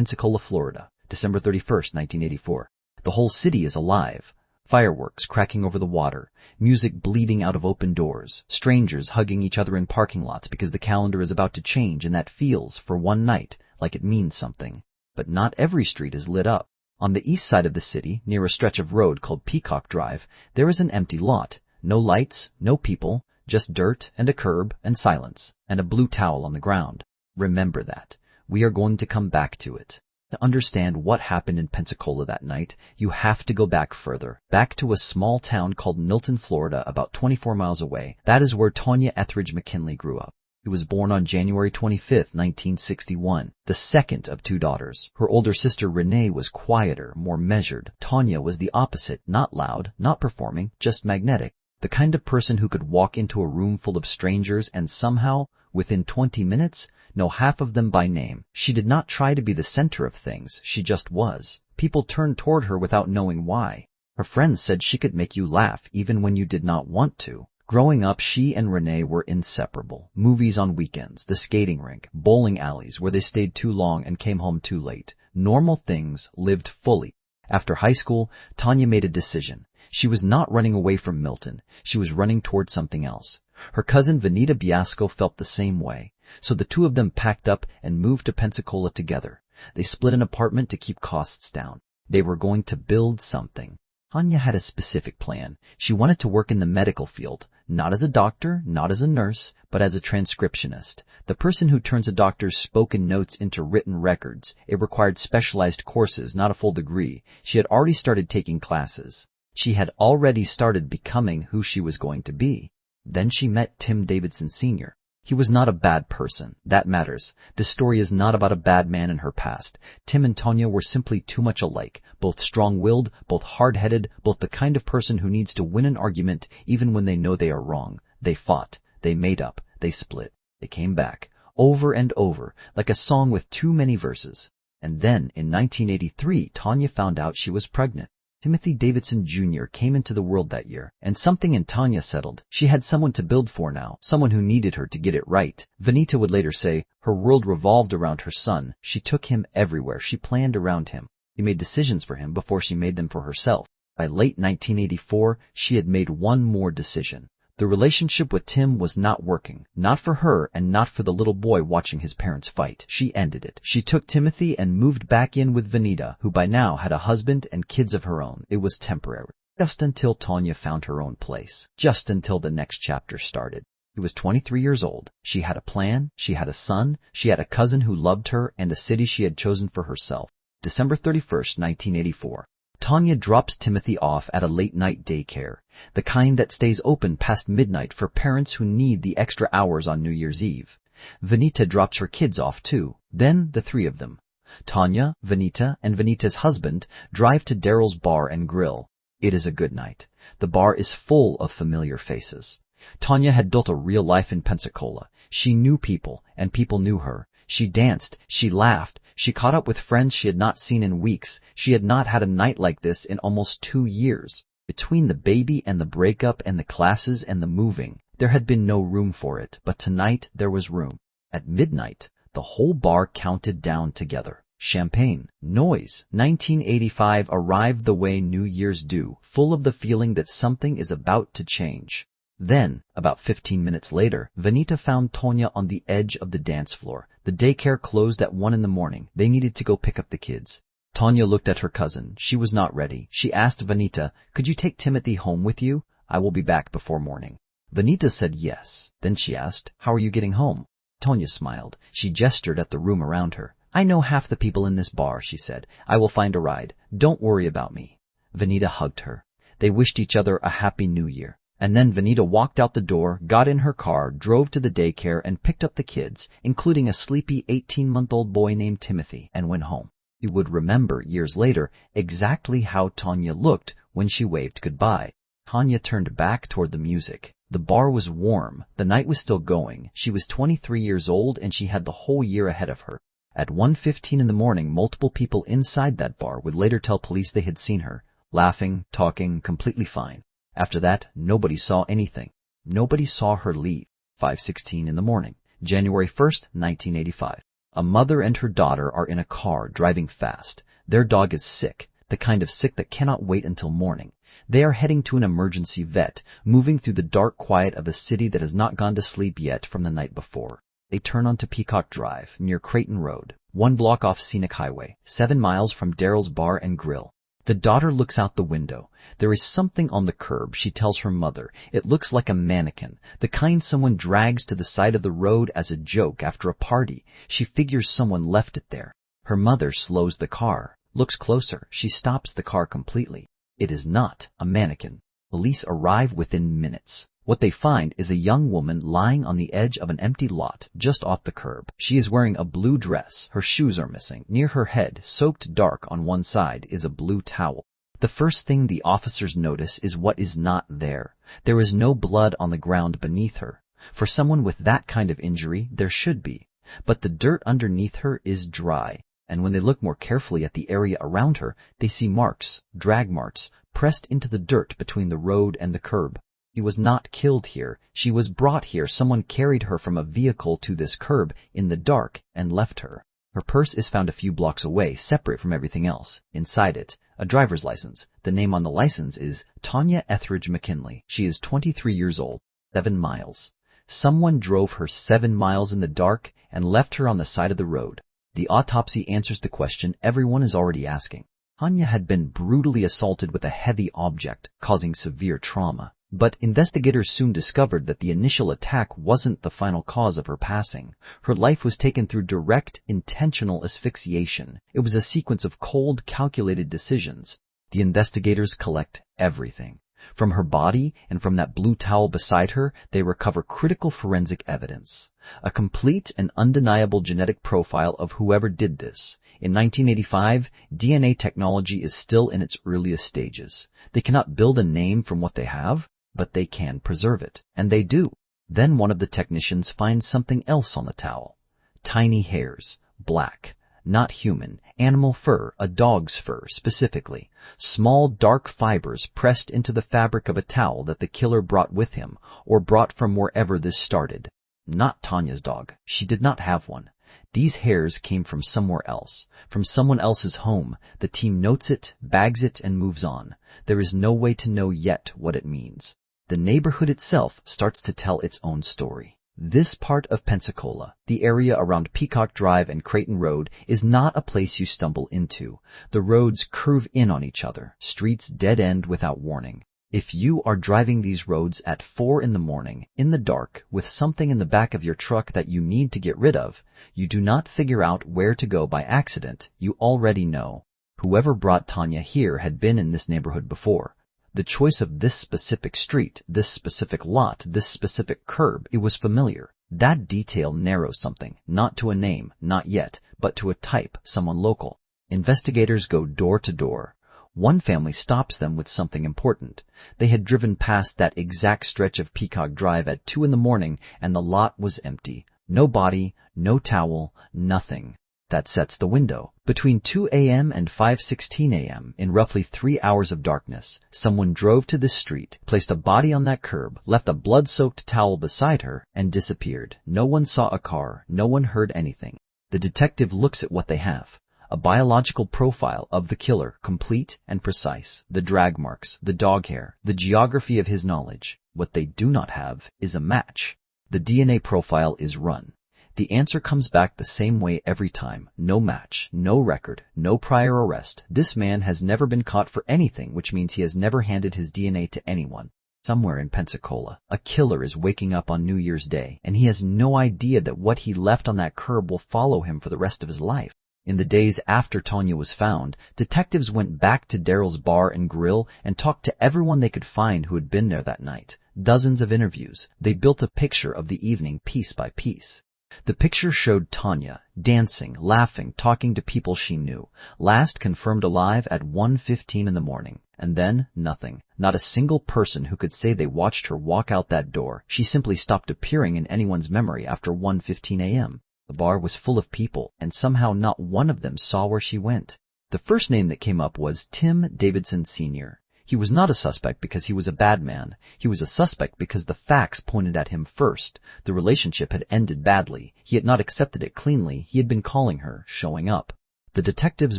Pensacola, Florida, December 31st, 1984. The whole city is alive. Fireworks cracking over the water, music bleeding out of open doors, strangers hugging each other in parking lots because the calendar is about to change, and that feels, for one night, like it means something. But not every street is lit up. On the east side of the city, near a stretch of road called Peacock Drive, there is an empty lot. No lights, no people, just dirt and a curb and silence and a blue towel on the ground. Remember that. We are going to come back to it. To understand what happened in Pensacola that night, you have to go back further, back to a small town called Milton, Florida, about 24 miles away. That is where Tanya McKinley grew up. He was born on January 25th, 1961, the second of two daughters. Her older sister Renee was quieter, more measured. Tanya was the opposite, not loud, not performing, just magnetic. The kind of person who could walk into a room full of strangers and somehow, within 20 minutes, know half of them by name. She did not try to be the center of things, she just was. People turned toward her without knowing why. Her friends said she could make you laugh even when you did not want to. Growing up, she and Renee were inseparable. Movies on weekends, the skating rink, bowling alleys where they stayed too long and came home too late. Normal things lived fully. After high school, Tanya made a decision. She was not running away from Milton. She was running toward something else. Her cousin Vanita Biasco felt the same way. So the two of them packed up and moved to Pensacola together. They split an apartment to keep costs down. They were going to build something. Tanya had a specific plan. She wanted to work in the medical field, not as a doctor, not as a nurse, but as a transcriptionist, the person who turns a doctor's spoken notes into written records. It required specialized courses, not a full degree. She had already started taking classes. She had already started becoming who she was going to be. Then she met Tim Davidson Sr. He was not a bad person. That matters. This story is not about a bad man in her past. Tim and Tanya were simply too much alike, both strong-willed, both hard-headed, both the kind of person who needs to win an argument even when they know they are wrong. They fought. They made up. They split. They came back. Over and over, like a song with too many verses. And then, in 1983, Tanya found out she was pregnant. Timothy Davidson Jr. came into the world that year, and something in Tanya settled. She had someone to build for now, someone who needed her to get it right. Vanita would later say, her world revolved around her son. She took him everywhere. She planned around him. She made decisions for him before she made them for herself. By late 1984, she had made one more decision. The relationship with Tim was not working, not for her and not for the little boy watching his parents fight. She ended it. She took Timothy and moved back in with Vanita, who by now had a husband and kids of her own. It was temporary. Just until Tanya found her own place. Just until the next chapter started. She was 23 years old. She had a plan. She had a son. She had a cousin who loved her and a city she had chosen for herself. December 31st, 1984. Tanya drops Timothy off at a late-night daycare, the kind that stays open past midnight for parents who need the extra hours on New Year's Eve. Vanita drops her kids off too. Then the three of them, Tanya, Vanita, and Vanita's husband, drive to Daryl's Bar and Grill. It is a good night. The bar is full of familiar faces. Tanya had built a real life in Pensacola. She knew people, and people knew her. She danced, she laughed, she caught up with friends she had not seen in weeks. She had not had a night like this in almost 2 years. Between the baby and the breakup and the classes and the moving, there had been no room for it, but tonight there was room. At midnight, the whole bar counted down together. Champagne, noise. 1985 arrived the way New Year's do, full of the feeling that something is about to change. Then, about 15 minutes later, Vanita found Tanya on the edge of the dance floor. The daycare closed at 1 in the morning. They needed to go pick up the kids. Tanya looked at her cousin. She was not ready. She asked Vanita, "Could you take Timothy home with you? I will be back before morning." Vanita said yes. Then she asked, "How are you getting home?" Tanya smiled. She gestured at the room around her. "I know half the people in this bar," she said. "I will find a ride. Don't worry about me." Vanita hugged her. They wished each other a happy new year. And then Vanita walked out the door, got in her car, drove to the daycare, and picked up the kids, including a sleepy 18-month-old boy named Timothy, and went home. You would remember, years later, exactly how Tanya looked when she waved goodbye. Tanya turned back toward the music. The bar was warm. The night was still going. She was 23 years old, and she had the whole year ahead of her. At 1:15 in the morning, multiple people inside that bar would later tell police they had seen her, laughing, talking, completely fine. After that, nobody saw anything. Nobody saw her leave. 5:16 in the morning, January 1st, 1985. A mother and her daughter are in a car driving fast. Their dog is sick, the kind of sick that cannot wait until morning. They are heading to an emergency vet, moving through the dark quiet of a city that has not gone to sleep yet from the night before. They turn onto Peacock Drive, near Creighton Road, 1 block off Scenic Highway, 7 miles from Daryl's Bar and Grill. The daughter looks out the window. There is something on the curb, she tells her mother. It looks like a mannequin, the kind someone drags to the side of the road as a joke after a party. She figures someone left it there. Her mother slows the car, looks closer. She stops the car completely. It is not a mannequin. Police arrive within minutes. What they find is a young woman lying on the edge of an empty lot just off the curb. She is wearing a blue dress. Her shoes are missing. Near her head, soaked dark on one side, is a blue towel. The first thing the officers notice is what is not there. There is no blood on the ground beneath her. For someone with that kind of injury, there should be. But the dirt underneath her is dry. And when they look more carefully at the area around her, they see marks, drag marks, pressed into the dirt between the road and the curb. She was not killed here. She was brought here. Someone carried her from a vehicle to this curb in the dark and left her. Her purse is found a few blocks away, separate from everything else. Inside it, a driver's license. The name on the license is Tanya McKinley. She is 23 years old, 7 miles. Someone drove her 7 miles in the dark and left her on the side of the road. The autopsy answers the question everyone is already asking. Tanya had been brutally assaulted with a heavy object, causing severe trauma. But investigators soon discovered that the initial attack wasn't the final cause of her passing. Her life was taken through direct, intentional asphyxiation. It was a sequence of cold, calculated decisions. The investigators collect everything. From her body and from that blue towel beside her, they recover critical forensic evidence. A complete and undeniable genetic profile of whoever did this. In 1985, DNA technology is still in its earliest stages. They cannot build a name from what they have, but they can preserve it. And they do. Then one of the technicians finds something else on the towel. Tiny hairs, black, not human, animal fur, a dog's fur specifically. Small dark fibers pressed into the fabric of a towel that the killer brought with him, or brought from wherever this started. Not Tanya's dog. She did not have one. These hairs came from somewhere else, from someone else's home. The team notes it, bags it, and moves on. There is no way to know yet what it means. The neighborhood itself starts to tell its own story. This part of Pensacola, the area around Peacock Drive and Creighton Road, is not a place you stumble into. The roads curve in on each other, streets dead end without warning. If you are driving these roads at 4 in the morning, in the dark, with something in the back of your truck that you need to get rid of, you do not figure out where to go by accident. You already know. Whoever brought Tanya here had been in this neighborhood before. The choice of this specific street, this specific lot, this specific curb, it was familiar. That detail narrows something, not to a name, not yet, but to a type, someone local. Investigators go door to door. One family stops them with something important. They had driven past that exact stretch of Peacock Drive at 2 in the morning, and the lot was empty. No body, no towel, nothing. That sets the window. Between 2 a.m. and 5:16 a.m., in roughly 3 hours of darkness, someone drove to this street, placed a body on that curb, left a blood-soaked towel beside her, and disappeared. No one saw a car. No one heard anything. The detective looks at what they have. A biological profile of the killer, complete and precise. The drag marks, the dog hair, the geography of his knowledge. What they do not have is a match. The DNA profile is run. The answer comes back the same way every time. No match, no record, no prior arrest. This man has never been caught for anything, which means he has never handed his DNA to anyone. Somewhere in Pensacola, a killer is waking up on New Year's Day, and he has no idea that what he left on that curb will follow him for the rest of his life. In the days after Tanya was found, detectives went back to Daryl's Bar and Grill and talked to everyone they could find who had been there that night. Dozens of interviews. They built a picture of the evening piece by piece. The picture showed Tanya, dancing, laughing, talking to people she knew. Last confirmed alive at 1:15 in the morning. And then, nothing. Not a single person who could say they watched her walk out that door. She simply stopped appearing in anyone's memory after 1:15 a.m. The bar was full of people, and somehow not one of them saw where she went. The first name that came up was Tim Davidson Sr. He was not a suspect because he was a bad man. He was a suspect because the facts pointed at him first. The relationship had ended badly. He had not accepted it cleanly. He had been calling her, showing up. The detectives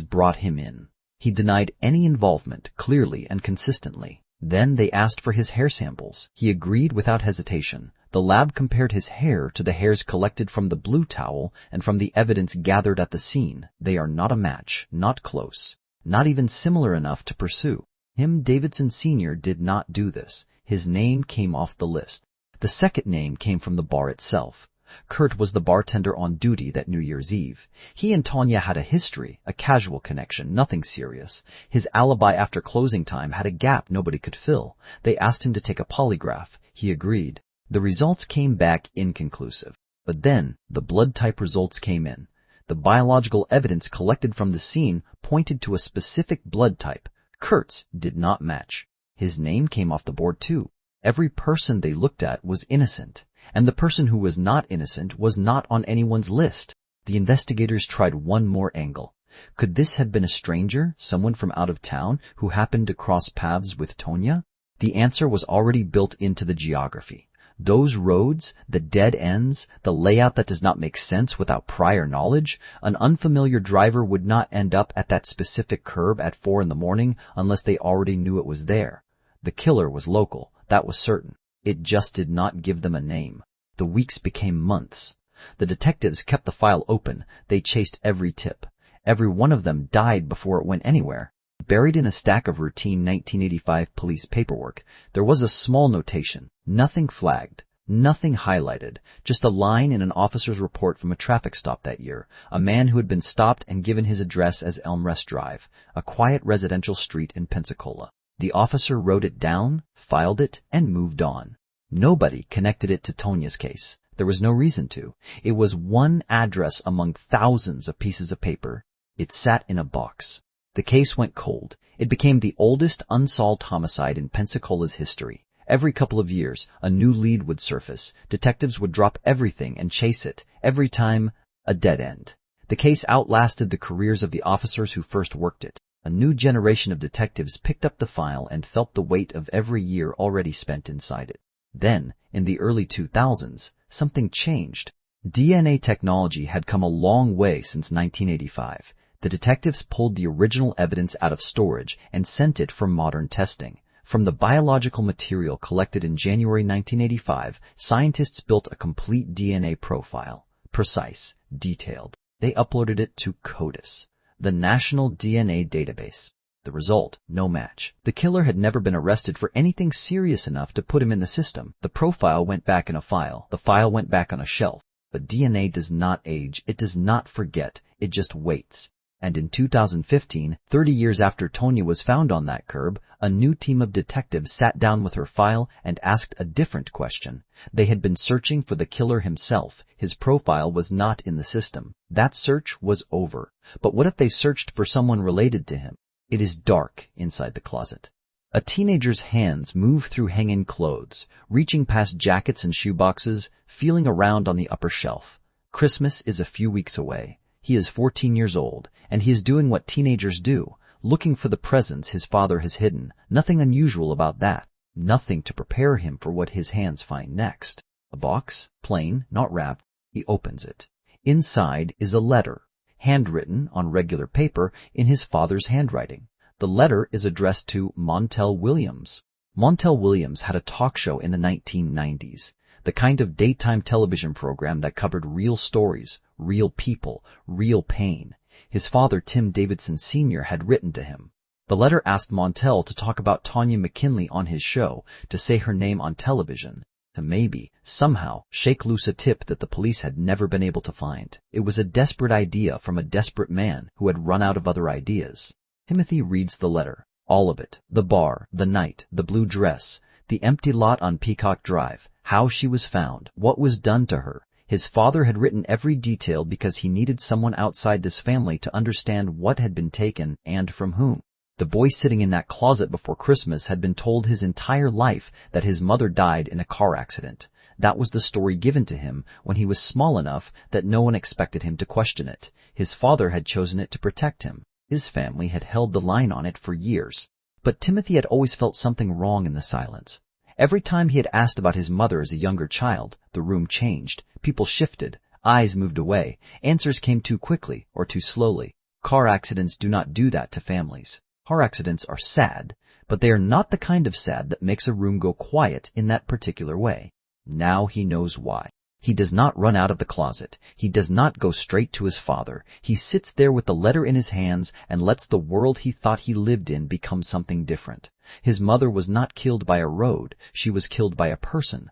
brought him in. He denied any involvement, clearly and consistently. Then they asked for his hair samples. He agreed without hesitation. The lab compared his hair to the hairs collected from the blue towel and from the evidence gathered at the scene. They are not a match, not close, not even similar enough to pursue. Davidson Sr. did not do this. His name came off the list. The second name came from the bar itself. Kurt was the bartender on duty that New Year's Eve. He and Tanya had a history, a casual connection, nothing serious. His alibi after closing time had a gap nobody could fill. They asked him to take a polygraph. He agreed. The results came back inconclusive. But then, the blood type results came in. The biological evidence collected from the scene pointed to a specific blood type. Kurt's did not match. His name came off the board too. Every person they looked at was innocent, and the person who was not innocent was not on anyone's list. The investigators tried one more angle. Could this have been a stranger, someone from out of town who happened to cross paths with Tonya? The answer was already built into the geography. Those roads, the dead ends, the layout that does not make sense without prior knowledge, an unfamiliar driver would not end up at that specific curb at 4 a.m. unless they already knew it was there. The killer was local, that was certain. It just did not give them a name. The weeks became months. The detectives kept the file open. They chased every tip. Every one of them died before it went anywhere. Buried in a stack of routine 1985 police paperwork, there was a small notation. Nothing flagged, nothing highlighted, just a line in an officer's report from a traffic stop that year. A man who had been stopped and given his address as Elmrest Drive, a quiet residential street in Pensacola. The officer wrote it down, filed it, and moved on. Nobody connected it to Tonya's case. There was no reason to. It was one address among thousands of pieces of paper. It sat in a box. The case went cold. It became the oldest unsolved homicide in Pensacola's history. Every couple of years, a new lead would surface. Detectives would drop everything and chase it. Every time, a dead end. The case outlasted the careers of the officers who first worked it. A new generation of detectives picked up the file and felt the weight of every year already spent inside it. Then, in the early 2000s, something changed. DNA technology had come a long way since 1985. The detectives pulled the original evidence out of storage and sent it for modern testing. From the biological material collected in January 1985, scientists built a complete DNA profile. Precise, detailed. They uploaded it to CODIS, the National DNA Database. The result, no match. The killer had never been arrested for anything serious enough to put him in the system. The profile went back in a file. The file went back on a shelf. But DNA does not age. It does not forget. It just waits. And in 2015, 30 years after Tonya was found on that curb, a new team of detectives sat down with her file and asked a different question. They had been searching for the killer himself. His profile was not in the system. That search was over. But what if they searched for someone related to him? It is dark inside the closet. A teenager's hands move through hanging clothes, reaching past jackets and shoeboxes, feeling around on the upper shelf. Christmas is a few weeks away. He is 14 years old, and he is doing what teenagers do, looking for the presents his father has hidden. Nothing unusual about that. Nothing to prepare him for what his hands find next. A box, plain, not wrapped. He opens it. Inside is a letter, handwritten on regular paper in his father's handwriting. The letter is addressed to Montel Williams. Montel Williams had a talk show in the 1990s. The kind of daytime television program that covered real stories, real people, real pain. His father, Tim Davidson Sr., had written to him. The letter asked Montel to talk about Tanya McKinley on his show, to say her name on television, to maybe, somehow, shake loose a tip that the police had never been able to find. It was a desperate idea from a desperate man who had run out of other ideas. Timothy reads the letter. All of it. The bar, the night, the blue dress, the empty lot on Peacock Drive, how she was found, what was done to her. His father had written every detail because he needed someone outside this family to understand what had been taken and from whom. The boy sitting in that closet before Christmas had been told his entire life that his mother died in a car accident. That was the story given to him when he was small enough that no one expected him to question it. His father had chosen it to protect him. His family had held the line on it for years. But Timothy had always felt something wrong in the silence. Every time he had asked about his mother as a younger child, the room changed, people shifted, eyes moved away, answers came too quickly or too slowly. Car accidents do not do that to families. Car accidents are sad, but they are not the kind of sad that makes a room go quiet in that particular way. Now he knows why. He does not run out of the closet. He does not go straight to his father. He sits there with the letter in his hands and lets the world he thought he lived in become something different. His mother was not killed by a road. She was killed by a person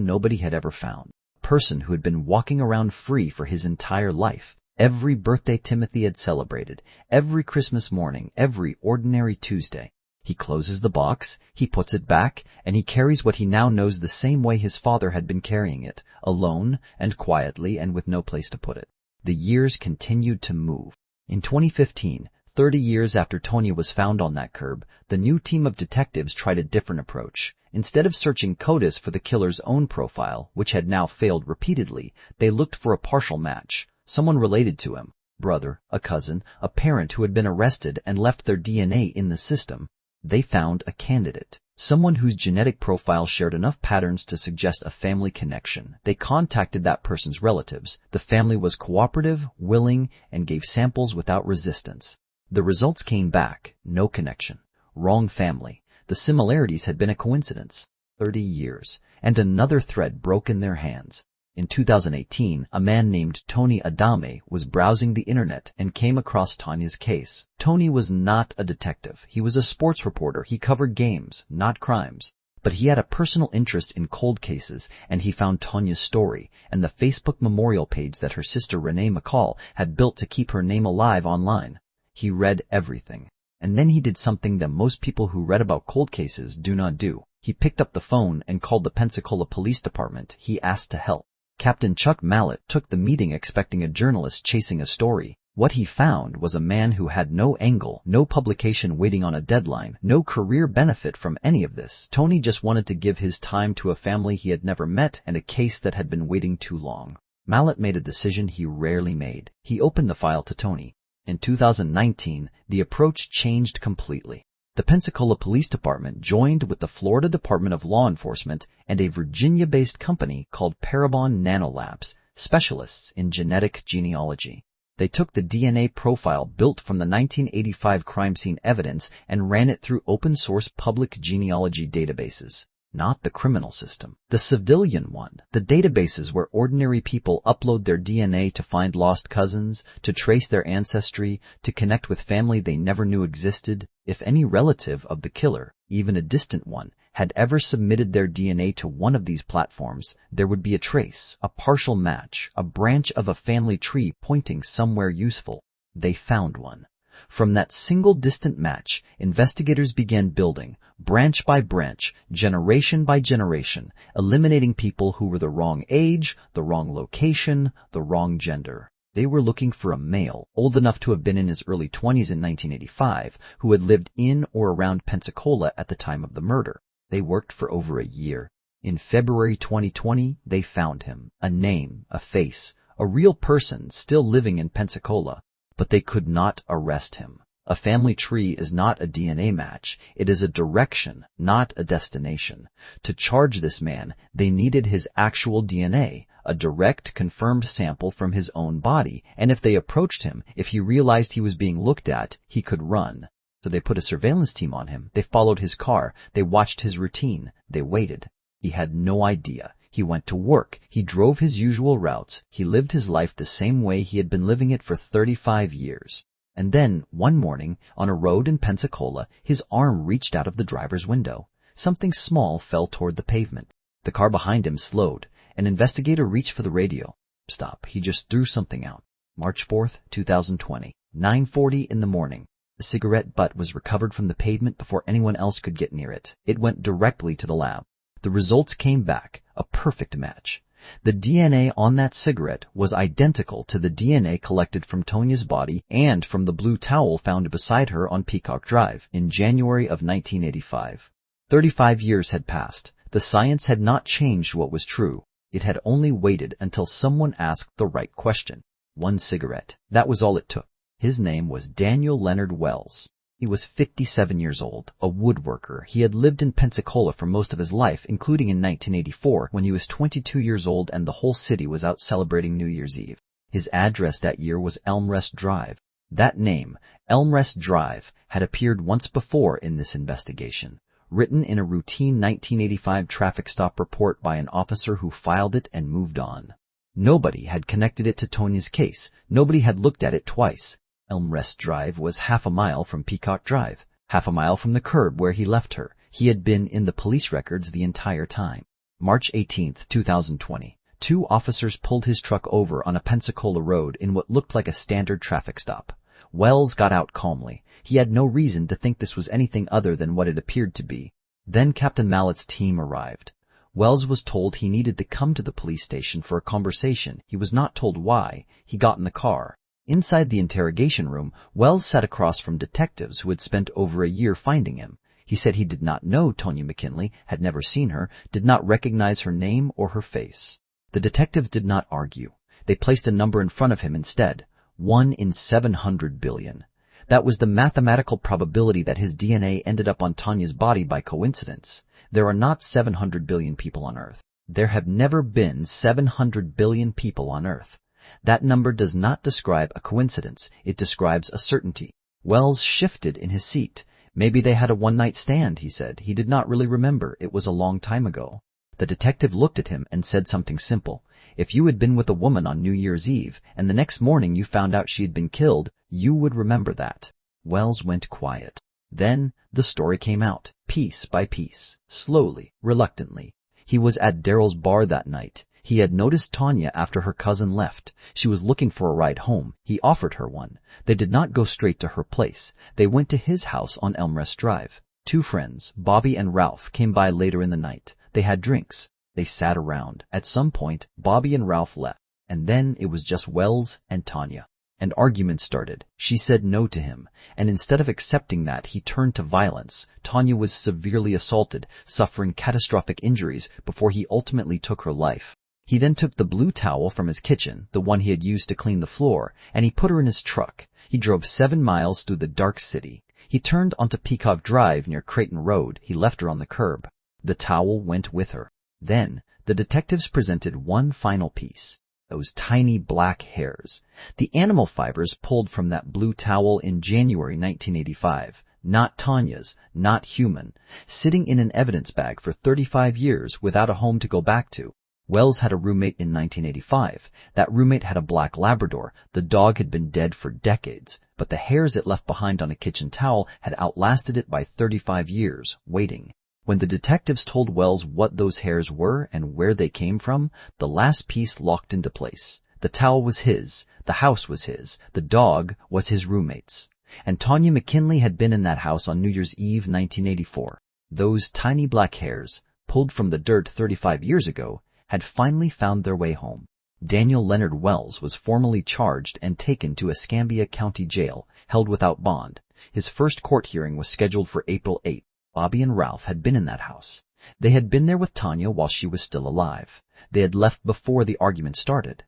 nobody had ever found, a person who had been walking around free for his entire life. Every birthday Timothy had celebrated, every Christmas morning, every ordinary Tuesday. He closes the box, he puts it back, and he carries what he now knows the same way his father had been carrying it, alone and quietly and with no place to put it. The years continued to move. In 2015, 30 years after Tonya was found on that curb, the new team of detectives tried a different approach. Instead of searching CODIS for the killer's own profile, which had now failed repeatedly, they looked for a partial match, someone related to him, brother, a cousin, a parent who had been arrested and left their DNA in the system. They found a candidate, someone whose genetic profile shared enough patterns to suggest a family connection. They contacted that person's relatives. The family was cooperative, willing, and gave samples without resistance. The results came back, no connection. Wrong family. The similarities had been a coincidence. 30 years, and another thread broke in their hands. In 2018, a man named Tony Adame was browsing the internet and came across Tanya's case. Tony was not a detective. He was a sports reporter. He covered games, not crimes. But he had a personal interest in cold cases, and he found Tanya's story and the Facebook memorial page that her sister Renee McCall had built to keep her name alive online. He read everything. And then he did something that most people who read about cold cases do not do. He picked up the phone and called the Pensacola Police Department. He asked to help. Captain Chuck Mallett took the meeting expecting a journalist chasing a story. What he found was a man who had no angle, no publication waiting on a deadline, no career benefit from any of this. Tony just wanted to give his time to a family he had never met and a case that had been waiting too long. Mallett made a decision he rarely made. He opened the file to Tony. In 2019, the approach changed completely. The Pensacola Police Department joined with the Florida Department of Law Enforcement and a Virginia-based company called Parabon Nanolabs, specialists in genetic genealogy. They took the DNA profile built from the 1985 crime scene evidence and ran it through open-source public genealogy databases. Not the criminal system, the civilian one, the databases where ordinary people upload their DNA to find lost cousins, to trace their ancestry, to connect with family they never knew existed. If any relative of the killer, even a distant one, had ever submitted their DNA to one of these platforms, there would be a trace, a partial match, a branch of a family tree pointing somewhere useful. They found one. From that single distant match, investigators began building, branch by branch, generation by generation, eliminating people who were the wrong age, the wrong location, the wrong gender. They were looking for a male, old enough to have been in his early 20s in 1985, who had lived in or around Pensacola at the time of the murder. They worked for over a year. In February 2020, they found him, a name, a face, a real person still living in Pensacola. But they could not arrest him. A family tree is not a DNA match. It is a direction, not a destination. To charge this man, they needed his actual DNA, a direct, confirmed sample from his own body, and if they approached him, if he realized he was being looked at, he could run. So they put a surveillance team on him. They followed his car. They watched his routine. They waited. He had no idea. He went to work. He drove his usual routes. He lived his life the same way he had been living it for 35 years. And then, one morning, on a road in Pensacola, his arm reached out of the driver's window. Something small fell toward the pavement. The car behind him slowed. An investigator reached for the radio. Stop. He just threw something out. March 4th, 2020, 9:40 in the morning. The cigarette butt was recovered from the pavement before anyone else could get near it. It went directly to the lab. The results came back, a perfect match. The DNA on that cigarette was identical to the DNA collected from Tanya's body and from the blue towel found beside her on Peacock Drive in January of 1985. 35 years had passed. The science had not changed what was true. It had only waited until someone asked the right question. One cigarette. That was all it took. His name was Daniel Leonard Wells. He was 57 years old, a woodworker. He had lived in Pensacola for most of his life, including in 1984 when he was 22 years old and the whole city was out celebrating New Year's Eve. His address that year was Errand Drive. That name, Errand Drive, had appeared once before in this investigation, written in a routine 1985 traffic stop report by an officer who filed it and moved on. Nobody had connected it to Tanya's case. Nobody had looked at it twice. Errand Drive was half a mile from Peacock Drive, half a mile from the curb where he left her. He had been in the police records the entire time. March 18, 2020. 2 officers pulled his truck over on a Pensacola road in what looked like a standard traffic stop. Wells got out calmly. He had no reason to think this was anything other than what it appeared to be. Then Captain Mallett's team arrived. Wells was told he needed to come to the police station for a conversation. He was not told why. He got in the car. Inside the interrogation room, Wells sat across from detectives who had spent over a year finding him. He said he did not know Tanya McKinley, had never seen her, did not recognize her name or her face. The detectives did not argue. They placed a number in front of him instead. 1 in 700 billion. That was the mathematical probability that his DNA ended up on Tanya's body by coincidence. There are not 700 billion people on Earth. There have never been 700 billion people on Earth. That number does not describe a coincidence. It describes a certainty. Wells shifted in his seat. Maybe they had a one-night stand, he said. He did not really remember. It was a long time ago. The detective looked at him and said something simple. If you had been with a woman on New Year's Eve and the next morning you found out she had been killed, you would remember that. Wells went quiet. Then the story came out, piece by piece, slowly, reluctantly. He was at Daryl's bar that night. He had noticed Tanya after her cousin left. She was looking for a ride home. He offered her one. They did not go straight to her place. They went to his house on Errand Drive. 2 friends, Bobby and Ralph, came by later in the night. They had drinks. They sat around. At some point, Bobby and Ralph left. And then it was just Wells and Tanya. An argument started. She said no to him, and instead of accepting that, he turned to violence. Tanya was severely assaulted, suffering catastrophic injuries before he ultimately took her life. He then took the blue towel from his kitchen, the one he had used to clean the floor, and he put her in his truck. He drove 7 miles through the dark city. He turned onto Peacock Drive near Creighton Road. He left her on the curb. The towel went with her. Then, the detectives presented one final piece. Those tiny black hairs. The animal fibers pulled from that blue towel in January 1985. Not Tanya's, not human. Sitting in an evidence bag for 35 years without a home to go back to. Wells had a roommate in 1985. That roommate had a black Labrador. The dog had been dead for decades, but the hairs it left behind on a kitchen towel had outlasted it by 35 years, waiting. When the detectives told Wells what those hairs were and where they came from, the last piece locked into place. The towel was his. The house was his. The dog was his roommate's. And Tanya McKinley had been in that house on New Year's Eve 1984. Those tiny black hairs, pulled from the dirt 35 years ago, had finally found their way home. Daniel Leonard Wells was formally charged and taken to Escambia County Jail, held without bond. His first court hearing was scheduled for April 8th. Bobby and Ralph had been in that house. They had been there with Tanya while she was still alive. They had left before the argument started.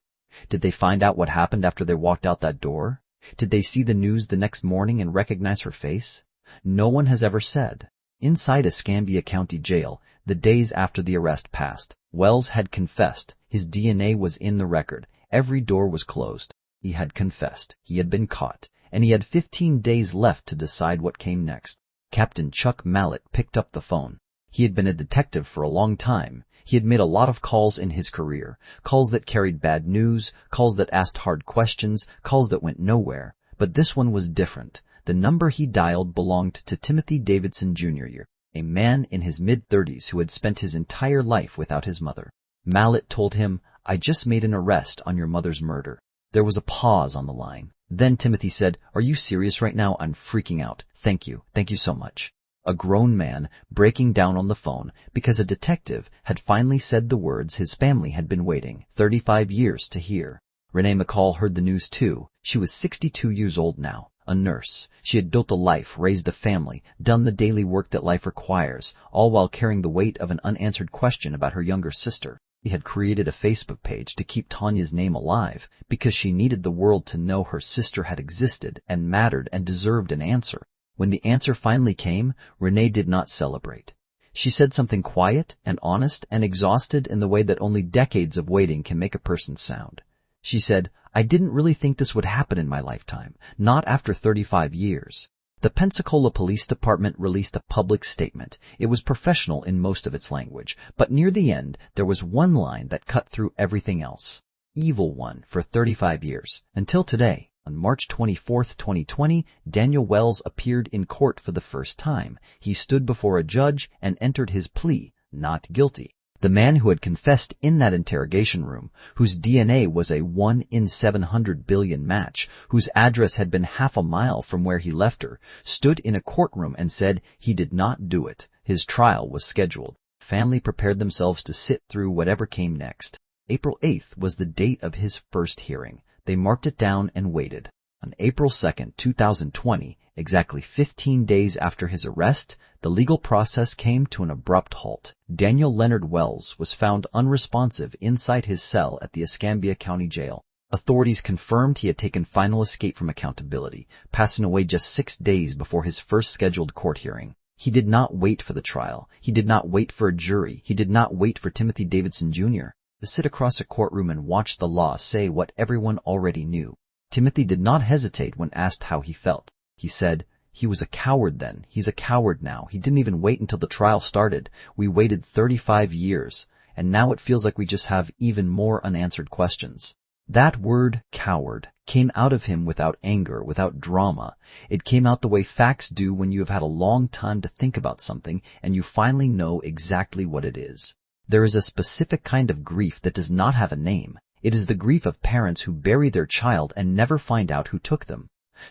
Did they find out what happened after they walked out that door? Did they see the news the next morning and recognize her face? No one has ever said. Inside Escambia County Jail, the days after the arrest passed, Wells had confessed. His DNA was in the record. Every door was closed. He had confessed. He had been caught. And he had 15 days left to decide what came next. Captain Chuck Mallett picked up the phone. He had been a detective for a long time. He had made a lot of calls in his career, calls that carried bad news, calls that asked hard questions, calls that went nowhere. But this one was different. The number he dialed belonged to Timothy Davidson Jr., a man in his mid-30s who had spent his entire life without his mother. Mallett told him, "I just made an arrest on your mother's murder." There was a pause on the line. Then Timothy said, "Are you serious right now? I'm freaking out. Thank you. Thank you so much." A grown man breaking down on the phone because a detective had finally said the words his family had been waiting 35 years to hear. Renee McCall heard the news too. She was 62 years old now, a nurse. She had built a life, raised a family, done the daily work that life requires, all while carrying the weight of an unanswered question about her younger sister. She had created a Facebook page to keep Tanya's name alive because she needed the world to know her sister had existed and mattered and deserved an answer. When the answer finally came, Renee did not celebrate. She said something quiet and honest and exhausted in the way that only decades of waiting can make a person sound. She said, "I didn't really think this would happen in my lifetime, not after 35 years. The Pensacola Police Department released a public statement. It was professional in most of its language, but near the end there was one line that cut through everything else. Evil one for 35 years. Until today, on March 24, 2020, Daniel Wells appeared in court for the first time. He stood before a judge and entered his plea, not guilty. The man who had confessed in that interrogation room, whose DNA was a 1 in 700 billion match, whose address had been half a mile from where he left her, stood in a courtroom and said he did not do it. His trial was scheduled. Family prepared themselves to sit through whatever came next. April 8th was the date of his first hearing. They marked it down and waited. On April 2nd, 2020, exactly 15 days after his arrest, the legal process came to an abrupt halt. Daniel Leonard Wells was found unresponsive inside his cell at the Escambia County Jail. Authorities confirmed he had taken final escape from accountability, passing away just 6 days before his first scheduled court hearing. He did not wait for the trial. He did not wait for a jury. He did not wait for Timothy Davidson Jr. to sit across a courtroom and watch the law say what everyone already knew. Timothy did not hesitate when asked how he felt. He said, "He was a coward then. He's a coward now. He didn't even wait until the trial started. We waited 35 years, and now it feels like we just have even more unanswered questions." That word, coward, came out of him without anger, without drama. It came out the way facts do when you have had a long time to think about something and you finally know exactly what it is. There is a specific kind of grief that does not have a name. It is the grief of parents who bury their child and never find out who took them.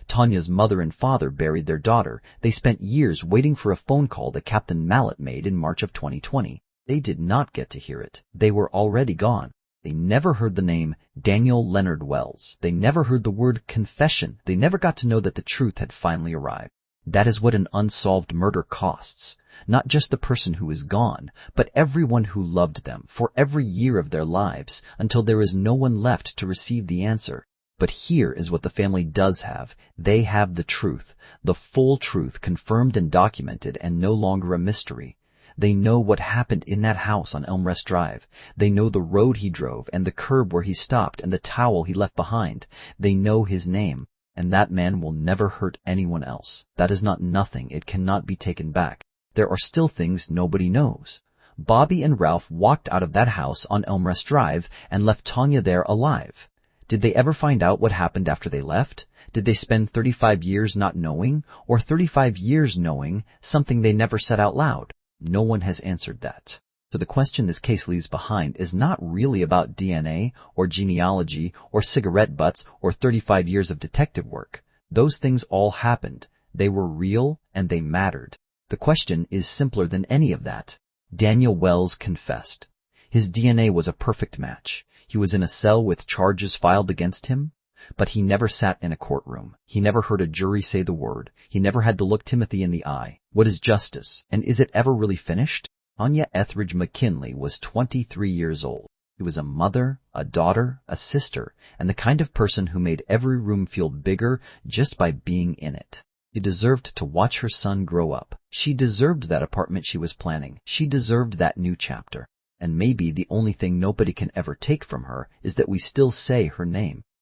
Tanya's mother and father buried their daughter. They spent years waiting for a phone call that Captain Mallet made in March of 2020. They did not get to hear it. They were already gone. They never heard the name Daniel Leonard Wells. They never heard the word confession. They never got to know that the truth had finally arrived. That is what an unsolved murder costs. Not just the person who is gone, but everyone who loved them for every year of their lives until there is no one left to receive the answer. But here is what the family does have. They have the truth, the full truth confirmed and documented and no longer a mystery. They know what happened in that house on Errand Drive. They know the road he drove and the curb where he stopped and the towel he left behind. They know his name, and that man will never hurt anyone else. That is not nothing. It cannot be taken back. There are still things nobody knows. Bobby and Ralph walked out of that house on Errand Drive and left Tanya there alive. Did they ever find out what happened after they left? Did they spend 35 years not knowing, or 35 years knowing something they never said out loud? No one has answered that. So the question this case leaves behind is not really about DNA or genealogy or cigarette butts or 35 years of detective work. Those things all happened. They were real and they mattered. The question is simpler than any of that. Daniel Wells confessed. His DNA was a perfect match. He was in a cell with charges filed against him, but he never sat in a courtroom. He never heard a jury say the word. He never had to look Timothy in the eye. What is justice? And is it ever really finished? Tanya McKinley was 23 years old. She was a mother, a daughter, a sister, and the kind of person who made every room feel bigger just by being in it. She deserved to watch her son grow up. She deserved that apartment she was planning. She deserved that new chapter. And maybe the only thing nobody can ever take from her is that we still say her name.